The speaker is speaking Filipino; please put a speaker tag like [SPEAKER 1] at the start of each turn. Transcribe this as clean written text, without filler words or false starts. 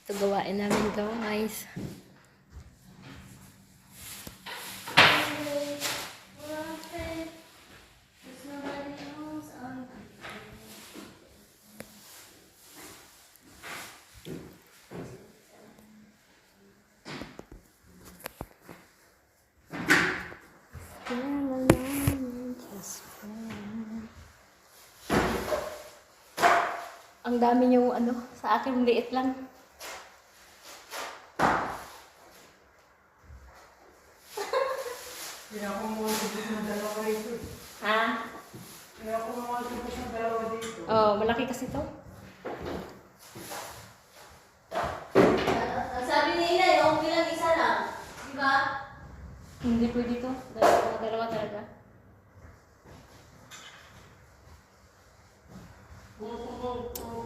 [SPEAKER 1] Ito gawain namin guys. Ang dami niyong ano, sa akin liit lang.
[SPEAKER 2] Hindi ako makakabot ng dalawa dito.
[SPEAKER 1] Ha?
[SPEAKER 2] Hindi ako makakabot ng dalawa dito.
[SPEAKER 1] Oh, malaki kasi to.
[SPEAKER 3] Sabi ni Inay, okay lang isa lang. Di ba?
[SPEAKER 1] Hindi pwede to. Dalawa talaga.
[SPEAKER 2] Kung